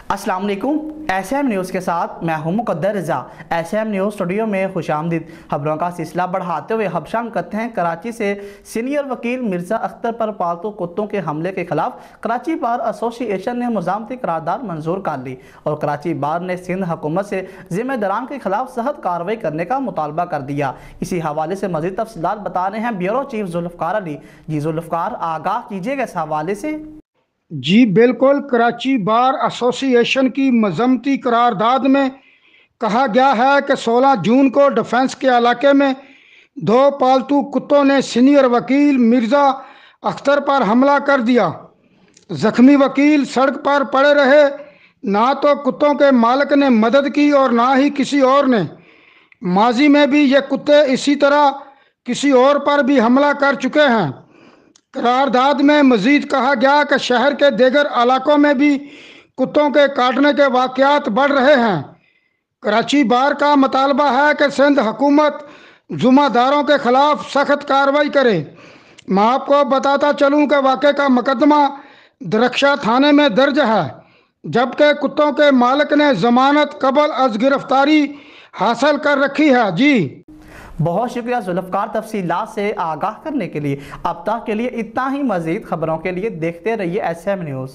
अस्सलाम वालेकुम। SM news के साथ मैं हूं मुकद्दर रज़ा। SM न्यूज़ स्टूडियो में खुशामदीद। खबरों का सिलसिला बढ़ाते हुए हबशाम करते हैं। कराची से सीनियर वकील मिर्ज़ा अख्तर पर पालतू कुत्तों के हमले के खिलाफ कराची बार एसोसिएशन ने मुजामती करारदाद मंजूर कर ली और कराची बार ने सिंध हुकूमत से जिम्मेदारान के खिलाफ सख्त कार्रवाई करने का मुतालबा कर दिया। इसी हवाले से मज़ीद तफसीलात बता रहे हैं ब्यूरो चीफ जुल्फ़कार अली। जी जुल्फ़कार, आगाह कीजिएगा इस हवाले से। जी बिल्कुल, कराची बार एसोसिएशन की मजमती करारदाद में कहा गया है कि 16 जून को डिफेंस के इलाके में 2 पालतू कुत्तों ने सीनियर वकील मिर्ज़ा अख्तर पर हमला कर दिया। जख्मी वकील सड़क पर पड़े रहे। ना तो कुत्तों के मालिक ने मदद की और ना ही किसी और ने। माजी में भी ये कुत्ते इसी तरह किसी और पर भी हमला कर चुके हैं। करारदाद में मजीद कहा गया कि शहर के दीगर इलाकों में भी कुत्तों के काटने के वाक़यात बढ़ रहे हैं। कराची बार का मुतालबा है कि सिंध हुकूमत जुम्मेदारों के खिलाफ सख्त कार्रवाई करे। मैं आपको बताता चलूँ कि वाक़े का मुकदमा दरख्शा थाने में दर्ज है, जबकि कुत्तों के मालिक ने जमानत कबल अज गिरफ्तारी हासिल कर रखी है। जी बहुत शुक्रिया जुल्फ़कार तफसीलात से आगाह करने के लिए। अब तक के लिए इतना ही। मज़ीद खबरों के लिए देखते रहिए SM न्यूज़।